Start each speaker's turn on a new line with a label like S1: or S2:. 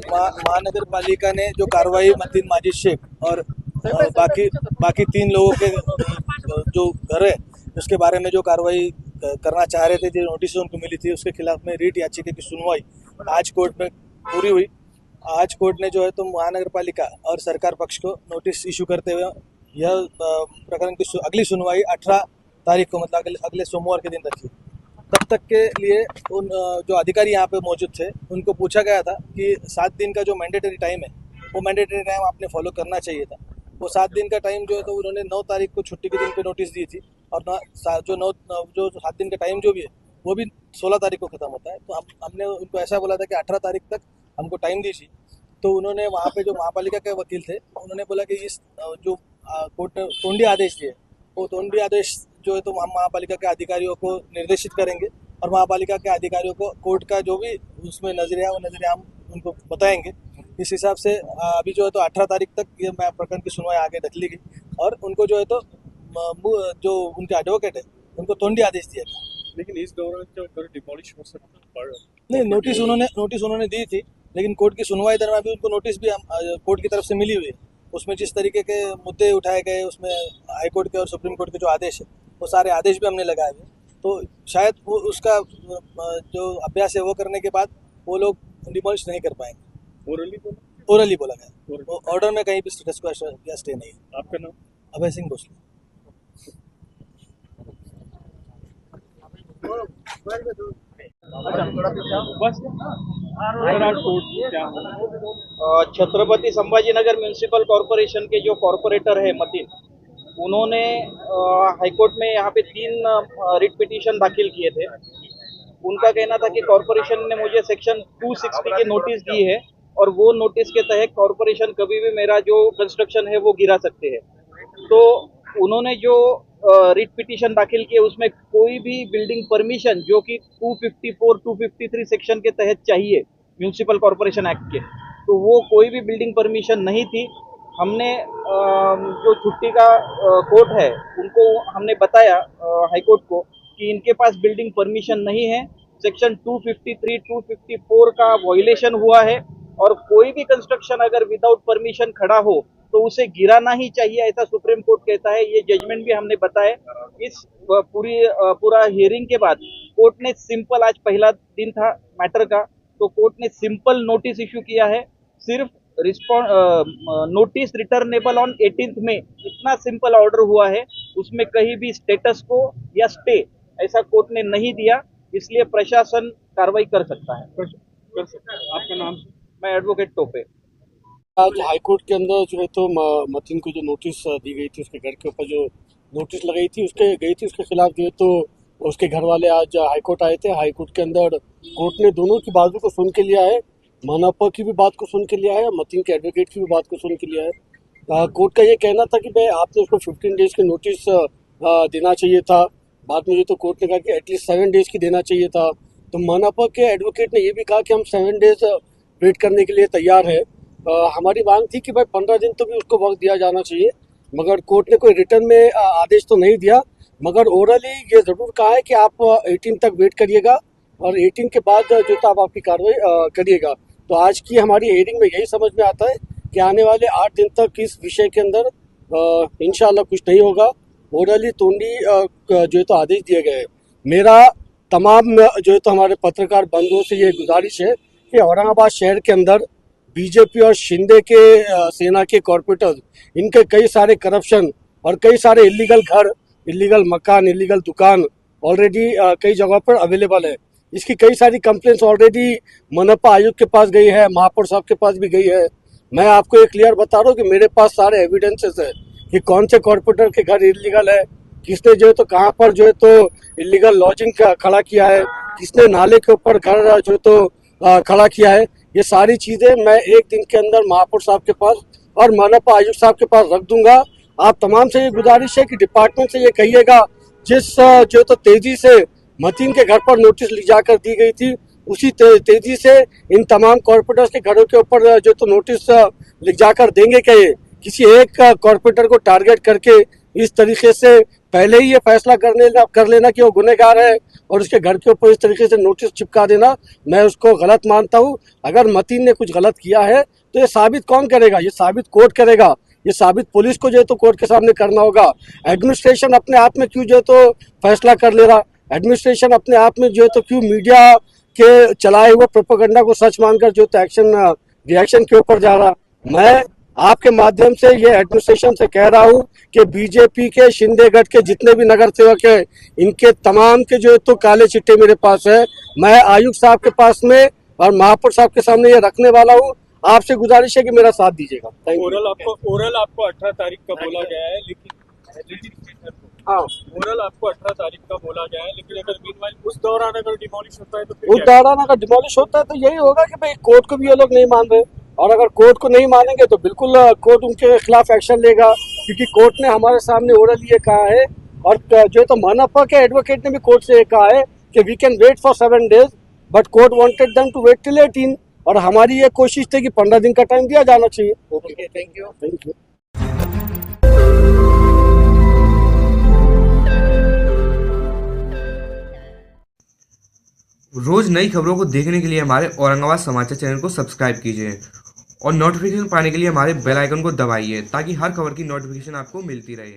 S1: महानगर पालिका ने जो कार्रवाई मतीन माजिद शेख और बाकी 3 लोगों के जो घर है उसके बारे में जो कार्रवाई करना चाह रहे थे, जो नोटिस उनको मिली थी, उसके खिलाफ में रीट याचिका की सुनवाई आज कोर्ट में पूरी हुई। आज कोर्ट ने जो है तो महानगर पालिका और सरकार पक्ष को नोटिस इशू करते हुए यह प्रकरण की अगली सुनवाई 18 तारीख को, मतलब अगले सोमवार के दिन रखी। तब तक के लिए उन जो अधिकारी यहाँ पे मौजूद थे उनको पूछा गया था कि 7 दिन का जो मैंडेटरी टाइम है वो मैंडेटरी टाइम आपने फॉलो करना चाहिए था। वो 7 दिन का टाइम जो है तो उन्होंने 9 तारीख को छुट्टी के दिन पे नोटिस दी थी, और जो 7 दिन का टाइम जो भी है वो भी 16 तारीख को ख़त्म होता है। तो हमने उनको ऐसा बोला था कि 18 तारीख तक हमको टाइम दीजिए। तो उन्होंने वहाँ पे जो महापालिका के वकील थे उन्होंने बोला कि इस जो कोर्ट ने तोंडी आदेश दिए, वो तोंडी आदेश जो है तो हम महापालिका के अधिकारियों को निर्देशित करेंगे और महापालिका के अधिकारियों को कोर्ट का जो भी उसमें नजरिया वो नजरिया हम उनको बताएंगे। इस हिसाब से अभी जो है तो 18 तारीख तक ये प्रकरण की सुनवाई आगे रख ली गई और उनको जो है तो जो उनके एडवोकेट है उनको तोंडी आदेश दिया गया।
S2: लेकिन इस दौरान क्या घर डिमोलिश हो सकता है?
S1: नहीं, नोटिस उन्होंने दी थी, लेकिन कोर्ट की सुनवाई दरमियान भी उनको नोटिस भी कोर्ट की तरफ से मिली हुई है। उसमें जिस तरीके के मुद्दे उठाए गए, उसमें हाईकोर्ट के और सुप्रीम कोर्ट के जो आदेश है वो सारे आदेश भी हमने लगाए हुए। तो शायद वो उसका जो अभ्यास है वो करने के बाद वो लोग डिमोलिश नहीं कर पाएंगे। ओरली बोला गया, ऑर्डर में कहीं भी स्टेटस को या स्टे नहीं है।
S2: आपका नाम?
S1: अभय सिंह भोसले।
S3: छत्रपति संभाजीनगर म्यूनिसिपल कॉरपोरेशन के जो कॉरपोरेटर है मतीन, उन्होंने हाईकोर्ट में यहाँ पे 3 रिट पिटीशन दाखिल किए थे। उनका कहना था कि कॉरपोरेशन ने मुझे सेक्शन 260 की नोटिस दी है और वो नोटिस के तहत कॉरपोरेशन कभी भी मेरा जो कंस्ट्रक्शन है वो गिरा सकते हैं। तो उन्होंने जो रिट पिटीशन दाखिल किए उसमें कोई भी बिल्डिंग परमिशन जो कि 254, 253 सेक्शन के तहत चाहिए म्यूनिसिपल कॉरपोरेशन एक्ट के, तो वो कोई भी बिल्डिंग परमिशन नहीं थी। हमने जो छुट्टी का कोर्ट है उनको हमने बताया हाईकोर्ट को कि इनके पास बिल्डिंग परमिशन नहीं है, सेक्शन 253, 254 का वायलेशन हुआ है और कोई भी कंस्ट्रक्शन अगर विदाउट परमिशन खड़ा हो तो उसे गिराना ही चाहिए, ऐसा सुप्रीम कोर्ट कहता है। ये जजमेंट भी हमने बताया। इस पूरा हियरिंग के बाद कोर्ट ने सिंपल, आज पहला दिन था मैटर का, तो कोर्ट ने सिंपल नोटिस इशू किया है। सिर्फ नोटिस रिटर्नेबल ऑन 18th में, इतना सिंपल ऑर्डर हुआ है। उसमें कहीं भी स्टेटस को या स्टे ऐसा कोर्ट ने नहीं दिया, इसलिए प्रशासन कार्रवाई कर सकता है।
S2: आपका नाम?
S3: मैं एडवोकेट टोपे।
S4: आज हाईकोर्ट के अंदर जो है तो मतीन को जो नोटिस दी गई थी, उसके घर के ऊपर जो नोटिस लगाई थी उसके खिलाफ जो है तो उसके घर वाले आज हाईकोर्ट आए थे। हाईकोर्ट के अंदर कोर्ट ने दोनों की बाजू को सुन के लिया है, मानापा की भी बात को सुन के लिया है, मतीन के एडवोकेट की भी बात को सुन के लिया है। कोर्ट का ये कहना था कि भाई आपने उसको 15 डेज की नोटिस देना चाहिए था। बाद में जो तो कोर्ट ने कहा कि एटलीस्ट 7 डेज की देना चाहिए था। तो मानापा के एडवोकेट ने ये भी कहा कि हम 7 डेज वेट करने के लिए तैयार है। हमारी मांग थी कि भाई 15 दिन तो भी उसको वक्त दिया जाना चाहिए, मगर कोर्ट ने कोई रिटर्न में आदेश तो नहीं दिया, मगर ओरली ये ज़रूर कहा है कि आप 18 तक वेट करिएगा और 18 के बाद जो था आप आपकी कार्रवाई करिएगा। तो आज की हमारी हियरिंग में यही समझ में आता है कि आने वाले 8 दिन तक इस विषय के अंदर इंशाल्लाह कुछ नहीं होगा। ओरली तोंडी जो है तो आदेश दिए गए। मेरा तमाम जो है तो हमारे पत्रकार बंधुओं से ये गुजारिश है कि औरंगाबाद शहर के अंदर बीजेपी और शिंदे के सेना के कॉर्पोरेटर, इनके कई सारे करप्शन और कई सारे इलीगल घर, इलीगल मकान, इलीगल दुकान ऑलरेडी कई जगहों पर अवेलेबल है। इसकी कई सारी कंप्लेंट्स ऑलरेडी मनपा आयुक्त के पास गई है, महापौर साहब के पास भी गई है। मैं आपको एक क्लियर बता रहा हूँ कि मेरे पास सारे एविडेंसेस है कि कौन से कॉर्पोरेटर के घर इलीगल है, किसने जो है तो कहाँ पर जो है तो इलीगल लॉजिंग खड़ा किया है, किसने नाले के ऊपर घर जो है तो खड़ा किया है। ये सारी चीजें मैं एक दिन के अंदर महापौर साहब के पास और मनपा आयुक्त साहब के पास रख दूंगा। आप तमाम से ये गुजारिश है कि डिपार्टमेंट से ये कहिएगा जिस जो तो तेजी से मतीन के घर पर नोटिस ली जाकर दी गई थी, उसी तेजी से इन तमाम कॉर्पोरेटर्स के घरों के ऊपर जो तो नोटिस लिख जाकर देंगे। क्या ये किसी एक कॉर्पोरेटर को टारगेट करके इस तरीके से पहले ही ये फैसला कर लेना कि वो गुनहगार है और उसके घर के ऊपर इस तरीके से नोटिस चिपका देना, मैं उसको गलत मानता हूँ। अगर मतीन ने कुछ गलत किया है तो ये साबित कौन करेगा? ये साबित कोर्ट करेगा, ये साबित पुलिस को जो है तो कोर्ट के सामने करना होगा। एडमिनिस्ट्रेशन अपने आप में क्यों जो है तो फैसला कर ले रहा? एडमिनिस्ट्रेशन अपने आप में जो है तो क्यों मीडिया के चलाए हुए प्रोपेगेंडा को सच मानकर जो तो रिएक्शन के ऊपर जा रहा? मैं आपके माध्यम से ये एडमिनिस्ट्रेशन से कह रहा हूँ कि बीजेपी के शिंदेगढ़ के जितने भी नगर सेवक है, इनके तमाम के जो है तो काले चिट्टे मेरे पास है। मैं आयुक्त साहब के पास में और महापौर साहब के सामने ये रखने वाला हूँ। आपसे गुजारिश है कि मेरा साथ दीजिएगा। Thank you.
S2: ओरल आपको 18 तारीख का बोला गया है, लेकिन
S4: हाँ,
S2: ओरल आपको 18 तारीख का बोला गया है, लेकिन अगर मीनवाइल उस दौरान अगर डिमोलिश होता है तो फिर
S4: उस दौरान अगर डिमोलिश होता है तो यही होगा कि भाई कोर्ट को भी ये लोग नहीं मान रहे, और अगर कोर्ट को नहीं मानेंगे तो बिल्कुल कोर्ट उनके खिलाफ एक्शन लेगा, क्योंकि कोर्ट ने हमारे सामने ओरल ये कहा है, और जो तो मानप्पा के एडवोकेट ने भी कोर्ट से ये कहा है कि we can wait for 7 days, but court wanted them to wait till 18, और हमारी ये कोशिश थी कि 15 दिन का टाइम दिया जाना चाहिए।
S3: Okay, thank you.
S4: Thank you.
S5: रोज नई खबरों को देखने के लिए हमारे औरंगाबाद समाचार चैनल को सब्सक्राइब कीजिए और नोटिफिकेशन पाने के लिए हमारे बेल आइकन को दबाइए, ताकि हर खबर की नोटिफिकेशन आपको मिलती रहे।